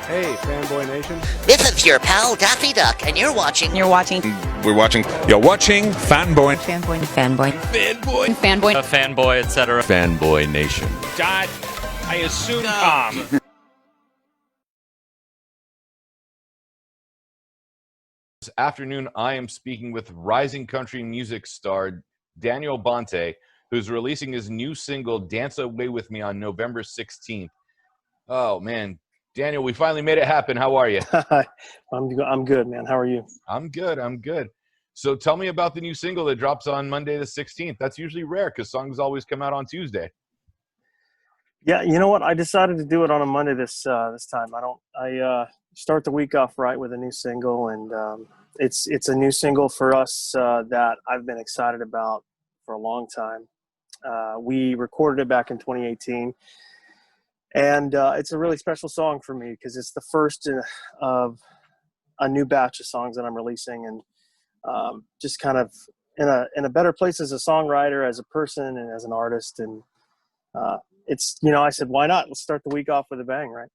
Hey, Fanboy Nation. This is your pal Daffy Duck, and you're watching. We're watching. You're watching Fanboy. Fanboy, etc. Fanboy Nation. Dot, I assume Tom. This afternoon, I am speaking with rising country music star Daniel Bonte, who's releasing his new single, Dance Away With Me, on November 16th. Oh, man. Daniel, we finally made it happen. How are you? I'm good, man. How are you? I'm good. So tell me about the new single that drops on Monday the 16th. That's usually rare because songs always come out on Tuesday. Yeah, you know what? I decided to do it on a Monday this time. I start the week off right with a new single, and it's a new single for us that I've been excited about for a long time. We recorded it back in 2018. And it's a really special song for me because it's the first of a new batch of songs that I'm releasing, and just kind of in a better place as a songwriter, as a person, and as an artist. And it's, I said, why not? Let's start the week off with a bang, right?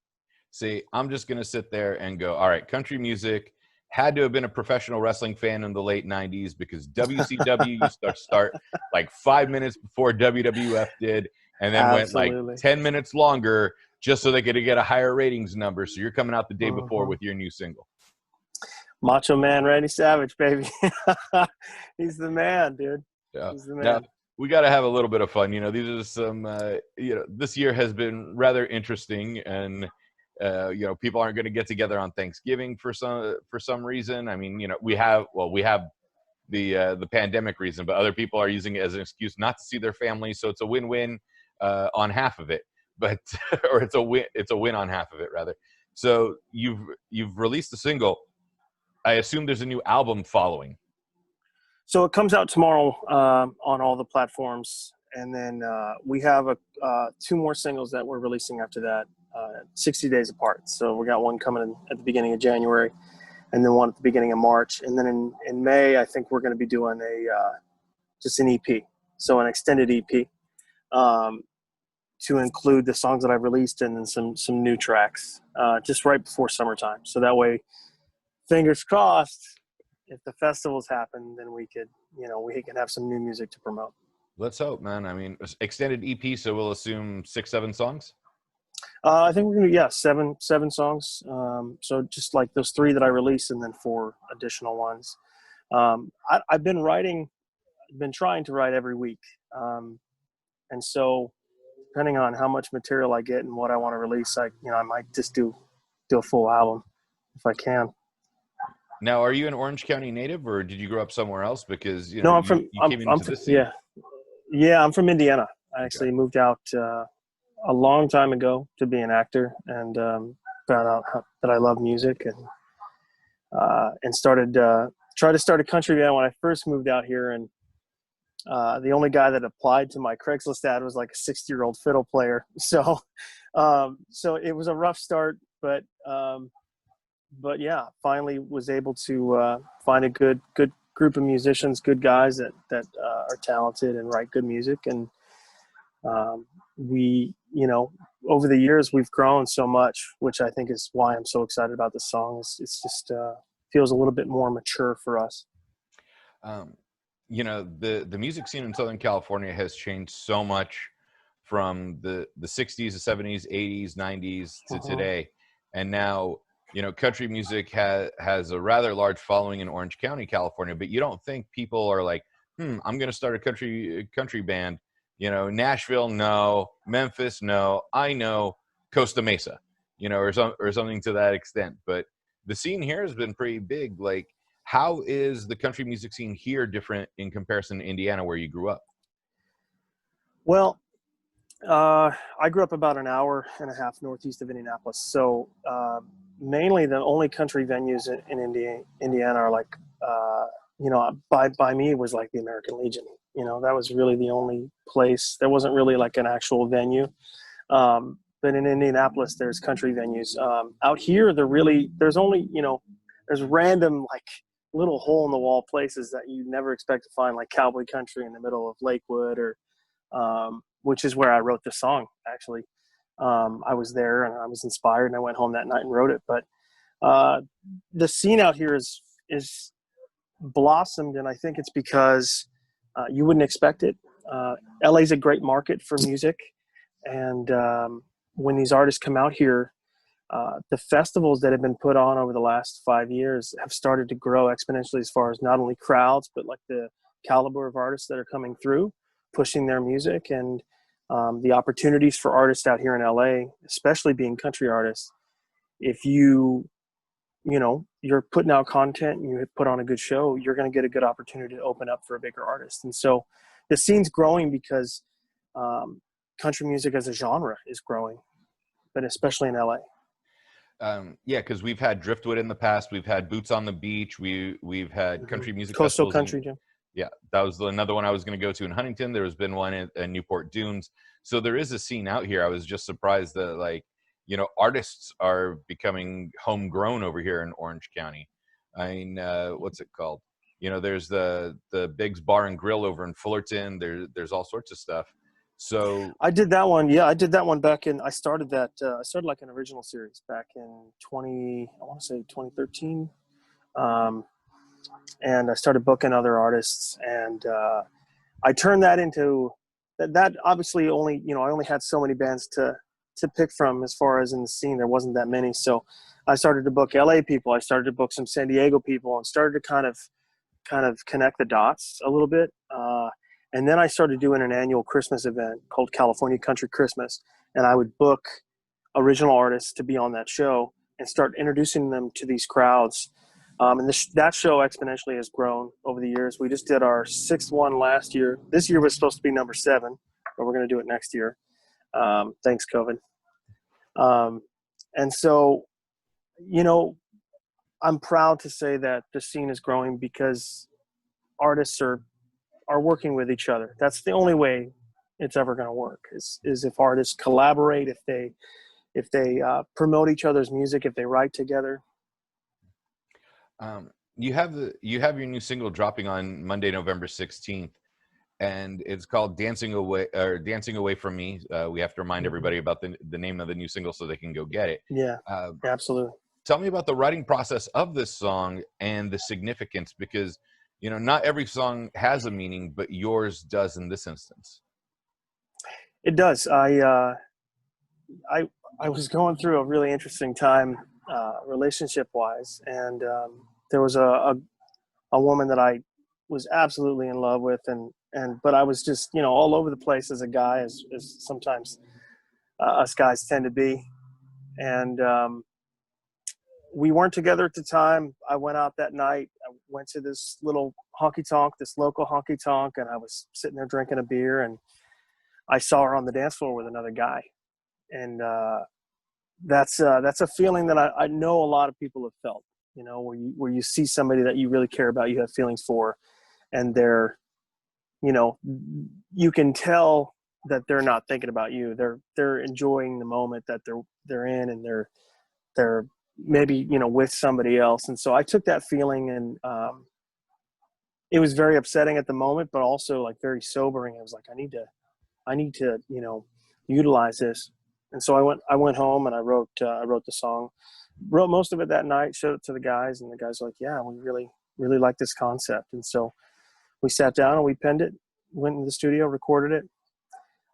See, I'm just going to sit there and go, all right, country music had to have been a professional wrestling fan in the late 90s because WCW used to start like 5 minutes before WWF did. And then Absolutely. went like 10 minutes longer just so they could get a higher ratings number. So you're coming out the day before with your new single. Macho Man Randy Savage, baby. He's the man, dude. Yeah. He's the man. Now, we got to have a little bit of fun. These are some, this year has been rather interesting. And, people aren't going to get together on Thanksgiving for some reason. I mean, we have the pandemic reason, but other people are using it as an excuse not to see their family. So it's a win-win on half of it, but or it's a win on half of it rather. So you've released a single. I assume there's a new album following. So it comes out tomorrow on all the platforms, and then we have two more singles that we're releasing after that, 60 days apart. So we got one coming in at the beginning of January, and then one at the beginning of March, and then in May I think we're going to be doing just an EP, so an extended EP. To include the songs that I've released and then some new tracks just right before summertime. So that way, fingers crossed, if the festivals happen, then we can have some new music to promote. Let's hope, man. I mean, extended EP, so we'll assume 6-7 songs? I think we're going to, seven songs. So just like those 3 that I released and then 4 additional ones. I've been trying to write every week. And so depending on how much material I get and what I want to release, I might just do a full album if I can. Now, are you an Orange County native, or did you grow up somewhere else? Because no, I'm from I'm from Indiana. I actually moved out a long time ago to be an actor, and found out that I love music, and started tried to start a country band when I first moved out here, and the only guy that applied to my Craigslist ad was like a 60-year-old fiddle player. So it was a rough start, but yeah, finally was able to find a good group of musicians, good guys that are talented and write good music. And we, over the years we've grown so much, which I think is why I'm so excited about this song. It's just feels a little bit more mature for us. The music scene in Southern California has changed so much from the 60s, the 70s, 80s, 90s to today. And now, country music has a rather large following in Orange County, California, but you don't think people are like, I'm going to start a country band. Nashville, no. Memphis, no. I know Costa Mesa, or something to that extent. But the scene here has been pretty big. Like, how is the country music scene here different in comparison to Indiana, where you grew up? Well, I grew up about an hour and a half northeast of Indianapolis. So mainly the only country venues in Indiana are like, by me was like the American Legion. That was really the only place. There wasn't really like an actual venue. But in Indianapolis, there's country venues. Out here, there's only, there's random like little hole in the wall places that you never expect to find, like cowboy country in the middle of Lakewood, or which is where I wrote the song actually. I was there and I was inspired, and I went home that night and wrote it. But the scene out here is blossomed, and I think it's because you wouldn't expect it. LA is a great market for music, and when these artists come out here, the festivals that have been put on over the last 5 years have started to grow exponentially as far as not only crowds, but like the caliber of artists that are coming through, pushing their music, and the opportunities for artists out here in LA, especially being country artists. If you're putting out content and you put on a good show, you're going to get a good opportunity to open up for a bigger artist. And so the scene's growing because country music as a genre is growing, but especially in LA. Yeah, because we've had Driftwood in the past. We've had Boots on the Beach. We've had country music Coastal festivals country, Jim. Yeah, that was another one I was going to go to in Huntington. There has been one in Newport Dunes. So there is a scene out here. I was just surprised that, like, artists are becoming homegrown over here in Orange County. I mean, what's it called? There's the Biggs Bar and Grill over in Fullerton. There's all sorts of stuff. So I did that one. Yeah, I did that one back in. I started that. I started like an original series back in 2013, and I started booking other artists, and I turned that into that. Obviously, I only had so many bands to pick from as far as in the scene. There wasn't that many, so I started to book LA people. I started to book some San Diego people, and started to kind of connect the dots a little bit. And then I started doing an annual Christmas event called California Country Christmas. And I would book original artists to be on that show and start introducing them to these crowds. And that show exponentially has grown over the years. We just did our 6th one last year. This year was supposed to be number 7, but we're going to do it next year. Thanks, COVID. And so, I'm proud to say that the scene is growing because artists are working with each other. That's the only way it's ever going to work is if artists collaborate, if they promote each other's music, if they write together. You have your new single dropping on Monday, November 16th, and it's called Dancing Away From Me. We have to remind everybody about the name of the new single so they can go get it. Yeah, absolutely. Tell me about the writing process of this song and the significance, because not every song has a meaning, but yours does in this instance. It does. I was going through a really interesting time, relationship-wise, and there was a woman that I was absolutely in love with, but I was just all over the place as a guy, as sometimes us guys tend to be, and we weren't together at the time. I went out that night. I went to this little honky-tonk, this local honky-tonk, and I was sitting there drinking a beer, and I saw her on the dance floor with another guy. And that's a feeling that I know a lot of people have felt, where you see somebody that you really care about, you have feelings for, and they're, you can tell that they're not thinking about you. They're enjoying the moment that they're in, and they're maybe with somebody else. And so I took that feeling, and it was very upsetting at the moment, but also like very sobering. I was like, I need to utilize this. And so I went home and I wrote the song, wrote most of it that night, showed it to the guys, and the guys were like, yeah, we really like this concept. And so we sat down and we penned it, went into the studio, recorded it.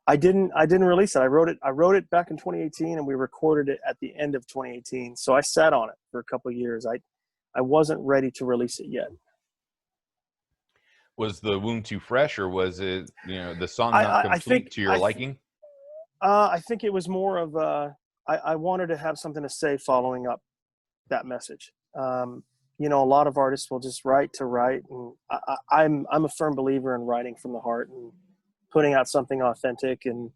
I didn't release it. I wrote it back in 2018, and we recorded it at the end of 2018. So I sat on it for a couple of years. I wasn't ready to release it yet. Was the wound too fresh, or was it, the song not complete to your liking? I think it was more of I wanted to have something to say following up that message. A lot of artists will just write to write, and I'm a firm believer in writing from the heart and putting out something authentic, and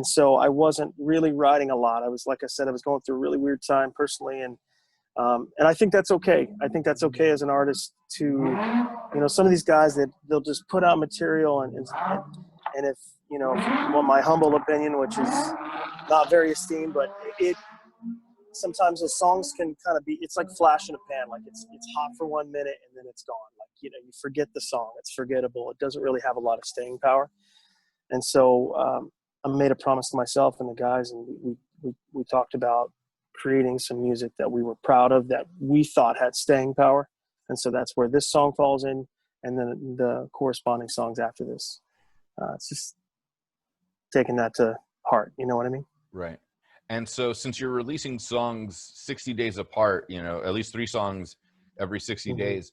so I wasn't really writing a lot. I was, like I said, I was going through a really weird time personally, and I think that's okay. I think that's okay as an artist to, some of these guys that they'll just put out material, and if if you want my humble opinion, which is not very esteemed, but sometimes the songs can kind of be, it's like flash in a pan. Like it's hot for 1 minute and then it's gone. Like, you forget the song. It's forgettable. It doesn't really have a lot of staying power. And so I made a promise to myself and the guys, and we talked about creating some music that we were proud of, that we thought had staying power. And so that's where this song falls in, and then the corresponding songs after this. It's just taking that to heart. You know what I mean? Right. And so since you're releasing songs 60 days apart, at least 3 songs every 60 days,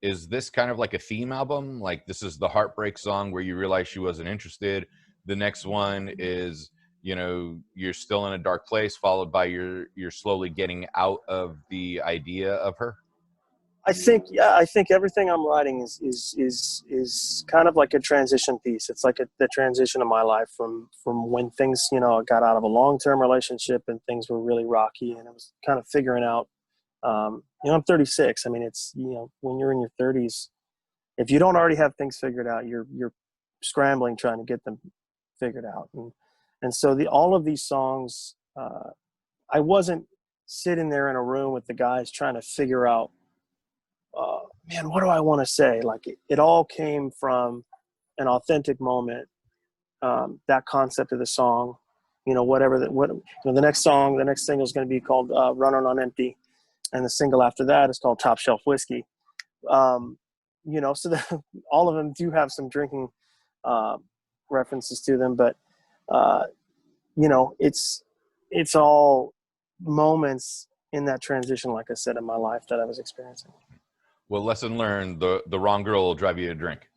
is this kind of like a theme album? Like, this is the heartbreak song where you realize she wasn't interested. The next one is, you're still in a dark place, followed by you're slowly getting out of the idea of her. I think everything I'm writing is kind of like a transition piece. It's like the transition of my life from when things, I got out of a long-term relationship and things were really rocky, and it was kind of figuring out, I'm 36. I mean, it's, when you're in your 30s, if you don't already have things figured out, you're scrambling trying to get them figured out. And so all of these songs, I wasn't sitting there in a room with the guys trying to figure out, man, what do I want to say? Like, it all came from an authentic moment. That concept of the song, the next single is going to be called Running on Empty. And the single after that is called Top Shelf Whiskey. So all of them do have some drinking references to them, but it's all moments in that transition, like I said, in my life that I was experiencing. Well, lesson learned: the wrong girl will drive you to drink.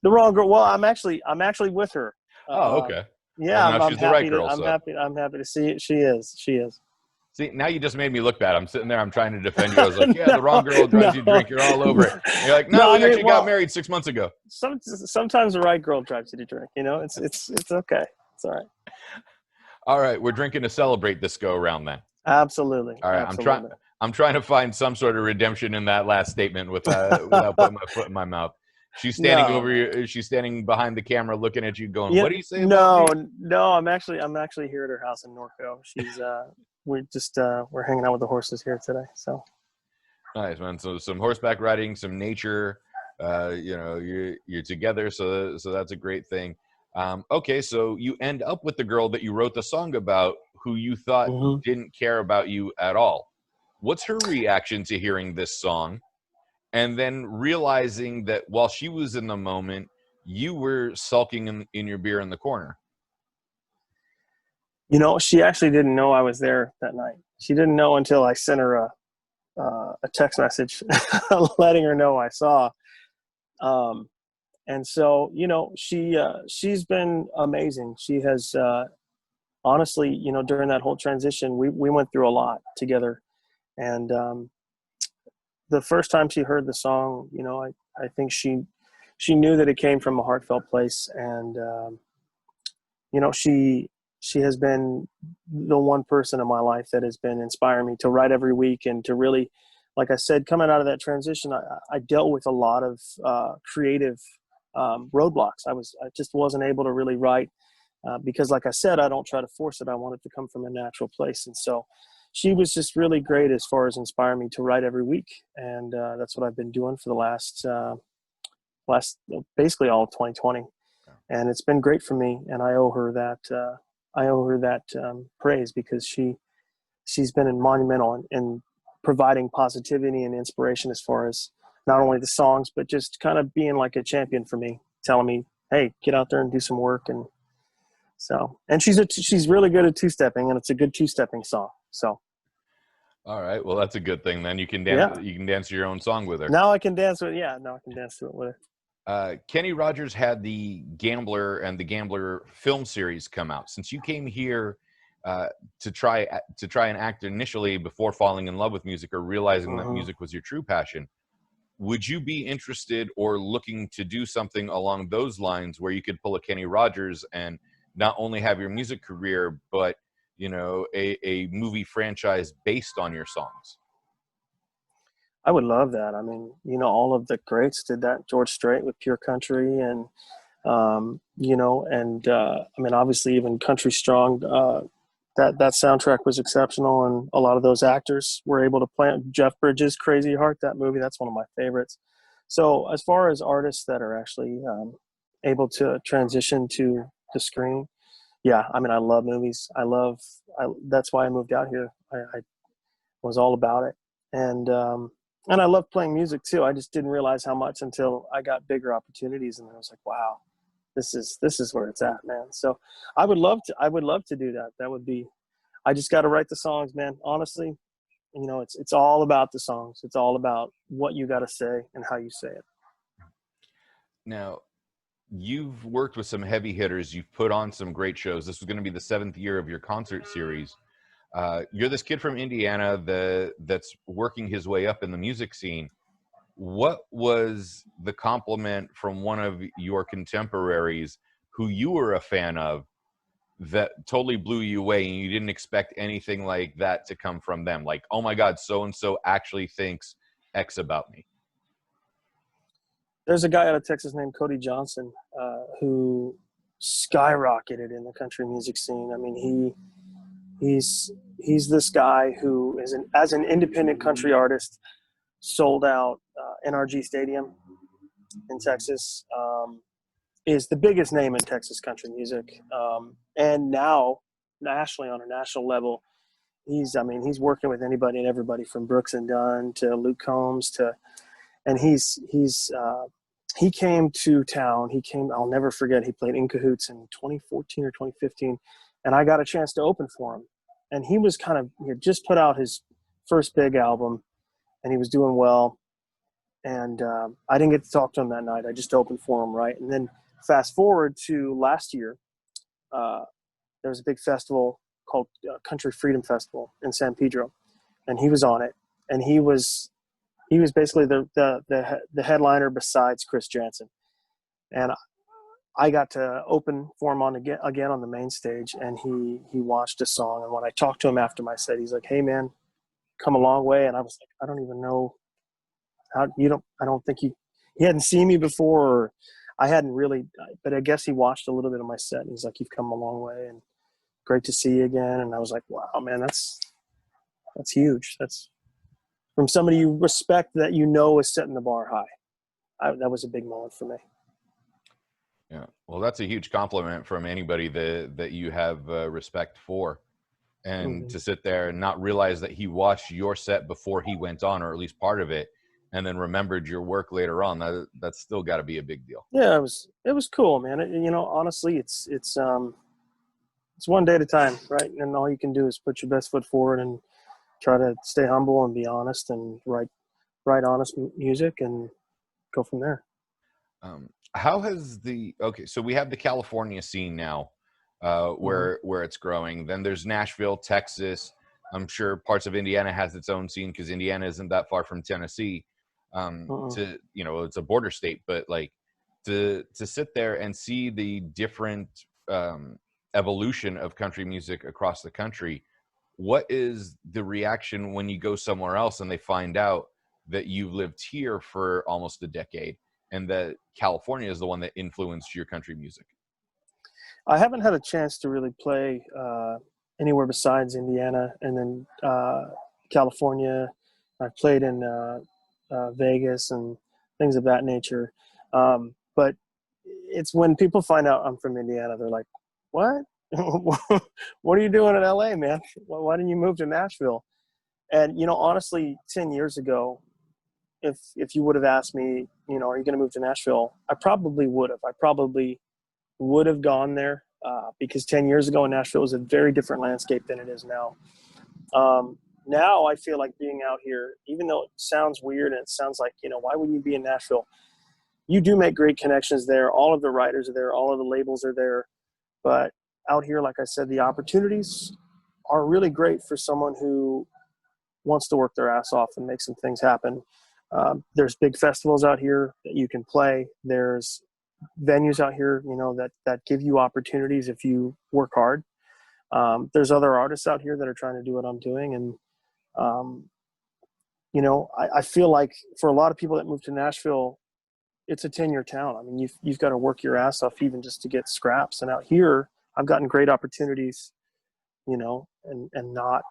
The wrong girl. Well, I'm actually with her. Oh, okay. Yeah, well, I'm she's the happy. right girl, I'm happy to see it. She is. See, now you just made me look bad. I'm sitting there. I'm trying to defend you. I was like, yeah, the wrong girl drives you to drink. You're all over it. And you're like, no, we actually got married 6 months ago. Sometimes the right girl drives you to drink. It's okay. It's all right. All right, we're drinking to celebrate this go around then. Absolutely. All right, absolutely. I'm trying to find some sort of redemption in that last statement without putting my foot in my mouth. She's standing over you. She's standing behind the camera, looking at you, going, "What do you say?" about me? No. I'm actually here at her house in Norco. She's we're hanging out with the horses here today. So nice, man. So some horseback riding, some nature. You're together, so that's a great thing. Okay, so you end up with the girl that you wrote the song about, who you thought didn't care about you at all. What's her reaction to hearing this song? And then realizing that while she was in the moment, you were sulking in your beer in the corner. She actually didn't know I was there that night. She didn't know until I sent her a text message letting her know I saw. And so, she's been amazing. She has, honestly, during that whole transition, we went through a lot together. And the first time she heard the song, I think she knew that it came from a heartfelt place. And, she has been the one person in my life that has been inspiring me to write every week and to really, like I said, coming out of that transition, I dealt with a lot of creative roadblocks. I just wasn't able to really write because, like I said, I don't try to force it. I want it to come from a natural place. And so she was just really great as far as inspiring me to write every week. And that's what I've been doing for the last basically all of 2020. And it's been great for me. And I owe her that praise, because she's been monumental in providing positivity and inspiration as far as not only the songs, but just kind of being like a champion for me, telling me, hey, get out there and do some work. And so, and she's really good at two-stepping, and it's a good two-stepping song. So. All right. Well, that's a good thing. Then you can dance. Yeah. You can dance your own song with her. Now I can dance with. Yeah. Now I can dance to it with her. Kenny Rogers had the Gambler and the Gambler film series come out. Since you came here to try and act initially before falling in love with music or realizing that music was your true passion, would you be interested or looking to do something along those lines where you could pull a Kenny Rogers and not only have your music career, but a movie franchise based on your songs? I would love that. I mean, all of the greats did that. George Strait with Pure Country, and I mean, obviously even Country Strong. That soundtrack was exceptional, and a lot of those actors were able to play. Jeff Bridges' Crazy Heart, that movie, that's one of my favorites. So as far as artists that are actually able to transition to the screen. Yeah, I mean, I love movies. That's why I moved out here. I was all about it, and I love playing music too. I just didn't realize how much until I got bigger opportunities, and I was like, wow, this is where it's at, man. So I would love to do that. That would be. I just got to write the songs, man. Honestly, it's all about the songs. It's all about what you got to say and how you say it. Now, you've worked with some heavy hitters. You've put on some great shows. This was going to be the 7th year of your concert series. You're this kid from Indiana that's working his way up in the music scene. What was the compliment from one of your contemporaries who you were a fan of that totally blew you away and you didn't expect anything like that to come from them? Like, oh my God, so-and-so actually thinks X about me. There's a guy out of Texas named Cody Johnson who skyrocketed in the country music scene. I mean, he's this guy who is as an independent country artist sold out NRG Stadium in Texas, is the biggest name in Texas country music. And now nationally, on a national level, he's working with anybody and everybody from Brooks and Dunn to Luke Combs and he came to town. I'll never forget, he played In Cahoots in 2014 or 2015. And I got a chance to open for him. And he had just put out his first big album and he was doing well. And I didn't get to talk to him that night. I just opened for him, right? And then fast forward to last year, there was a big festival called Country Freedom Festival in San Pedro. And he was on it. And he was basically the headliner besides Chris Jansen. And I got to open for him again on the main stage, and he watched a song. And when I talked to him after my set, he's like, "Hey man, come a long way." And I was like, "I don't even know how I don't think he hadn't seen me before, or I hadn't really, but I guess he watched a little bit of my set, and he's like, "You've come a long way and great to see you again." And I was like, "Wow, man, that's huge. That's from somebody you respect that is setting the bar high." That was a big moment for me. Yeah, well, that's a huge compliment from anybody that you have respect for, and to sit there and not realize that he watched your set before he went on, or at least part of it, and then remembered your work later on. That's still got to be a big deal. Yeah, it was cool, man. Honestly, it's one day at a time, right? And all you can do is put your best foot forward and try to stay humble and be honest and write honest music and go from there. How has so we have the California scene now, where it's growing. Then there's Nashville, Texas. I'm sure parts of Indiana has its own scene because Indiana isn't that far from Tennessee. It's a border state, but like to sit there and see the different evolution of country music across the country. What is the reaction when you go somewhere else and they find out that you've lived here for almost a decade and that California is the one that influenced your country music? I haven't had a chance to really play anywhere besides Indiana and then California. I've played in Vegas and things of that nature. But it's when people find out I'm from Indiana, they're like, "What? What are you doing in LA, man? Why didn't you move to Nashville?" And, honestly, 10 years ago, if you would have asked me, are you going to move to Nashville? I probably would have. I probably would have gone there because 10 years ago in Nashville was a very different landscape than it is now. Now I feel like being out here, even though it sounds weird and it sounds like, why wouldn't you be in Nashville? You do make great connections there. All of the writers are there. All of the labels are there. But out here, like I said, the opportunities are really great for someone who wants to work their ass off and make some things happen. There's big festivals out here that you can play. There's venues out here, that give you opportunities if you work hard. There's other artists out here that are trying to do what I'm doing. And, I feel like for a lot of people that move to Nashville, it's a 10-year town. I mean, you've got to work your ass off even just to get scraps. And out here, I've gotten great opportunities, and not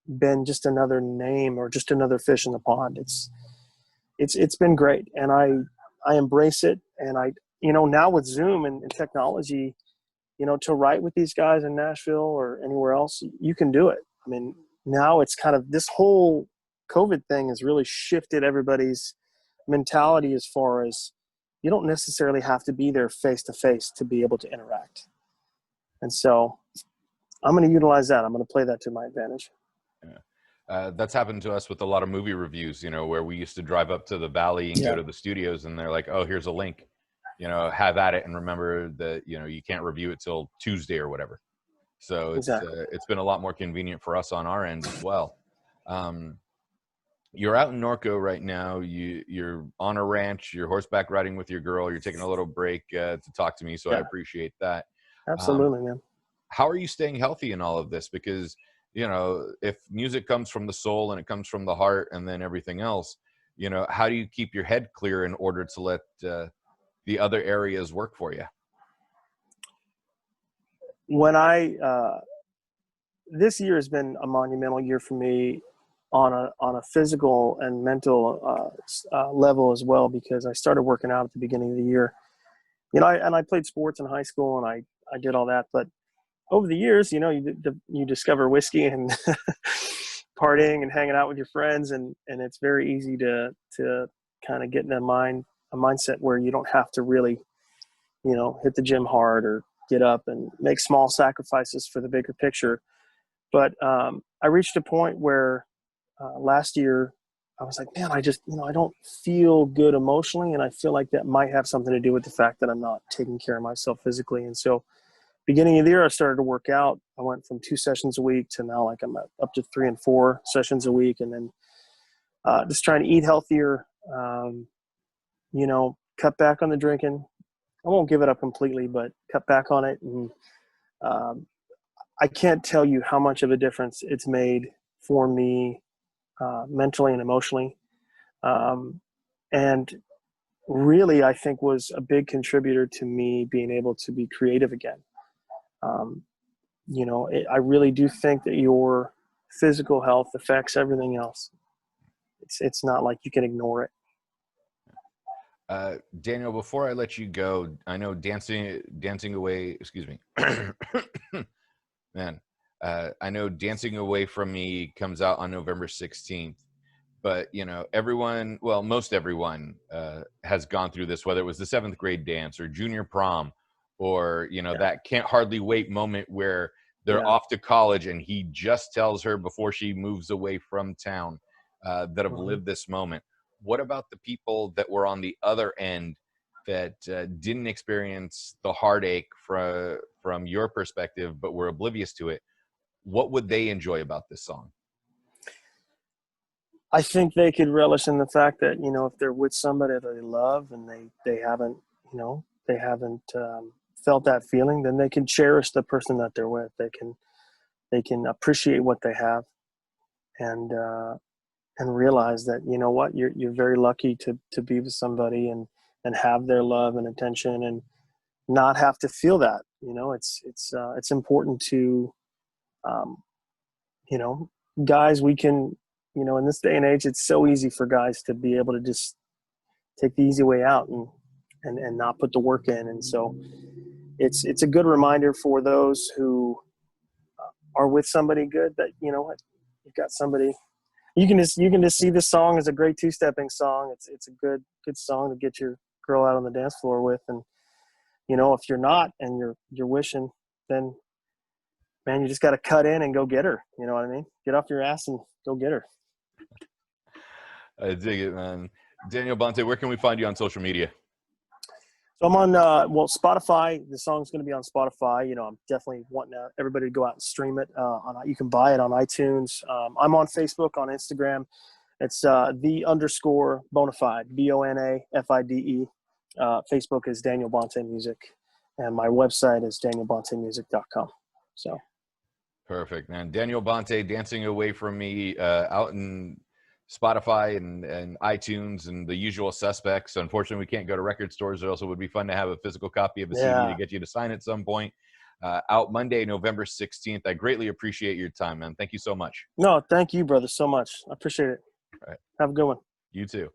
been just another name or just another fish in the pond. It's been great. And I embrace it. And now with Zoom and technology, to write with these guys in Nashville or anywhere else, you can do it. I mean, now it's kind of, this whole COVID thing has really shifted everybody's mentality as far as you don't necessarily have to be there face to face to be able to interact. And so I'm going to utilize that. I'm going to play that to my advantage. Yeah. That's happened to us with a lot of movie reviews, where we used to drive up to the Valley and go to the studios, and they're like, oh, here's a link, have at it. And remember that, you can't review it till Tuesday or whatever. So it's been a lot more convenient for us on our end as well. You're out in Norco right now. You're on a ranch. You're horseback riding with your girl. You're taking a little break to talk to me, so I appreciate that. Absolutely, man. How are you staying healthy in all of this? Because if music comes from the soul and it comes from the heart, and then everything else, how do you keep your head clear in order to let the other areas work for you? When this year has been a monumental year for me on a physical and mental level as well, because I started working out at the beginning of the year. I played sports in high school, and I did all that, but over the years, you discover whiskey and partying and hanging out with your friends, and it's very easy to kind of get in a mindset where you don't have to really, hit the gym hard or get up and make small sacrifices for the bigger picture. But I reached a point where last year I was like, man, I just, I don't feel good emotionally, and I feel like that might have something to do with the fact that I'm not taking care of myself physically. And so beginning of the year, I started to work out. I went from 2 sessions a week to now I'm up to 3 and 4 sessions a week. And then just trying to eat healthier, cut back on the drinking. I won't give it up completely, but cut back on it. And I can't tell you how much of a difference it's made for me mentally and emotionally. And really, I think was a big contributor to me being able to be creative again. I really do think that your physical health affects everything else. It's not like you can ignore it. Daniel, before I let you go, I know dancing away, excuse me, man, I know Dancing Away From Me comes out on November 16th, but most everyone has gone through this, whether it was the 7th grade dance or junior prom, or that can't hardly wait moment where they're off to college and he just tells her before she moves away from town that have lived this moment. What about the people that were on the other end that didn't experience the heartache from your perspective but were oblivious to it? What would they enjoy about this song? I think they could relish in the fact that, if they're with somebody that they love and they haven't felt that feeling, then they can cherish the person that they're with. They can appreciate what they have, and realize that, you're very lucky to be with somebody and have their love and attention, and not have to feel that. It's important to, guys, we can, in this day and age, it's so easy for guys to be able to just take the easy way out and not put the work in. And so it's a good reminder for those who are with somebody good that, you've got somebody, you can just see this song as a great 2-stepping song. It's a good song to get your girl out on the dance floor with. And, if you're not, and you're wishing, then man, you just got to cut in and go get her. You know what I mean? Get off your ass and go get her. I dig it, man. Daniel Bonte, where can we find you on social media? So I'm on, Spotify. The song's going to be on Spotify. I'm definitely wanting everybody to go out and stream it. You can buy it on iTunes. I'm on Facebook, on Instagram. It's _Bonafide, Bonafide. Facebook is Daniel Bonte Music, and my website is danielbontemusic.com. So. Perfect, man. Daniel Bonte, Dancing Away From Me, out in Spotify and iTunes and the usual suspects. Unfortunately, we can't go to record stores. It also would be fun to have a physical copy of a CD to get you to sign at some point. Out Monday, November 16th. I greatly appreciate your time, man. Thank you so much. No, thank you, brother, so much. I appreciate it. All right. Have a good one. You too.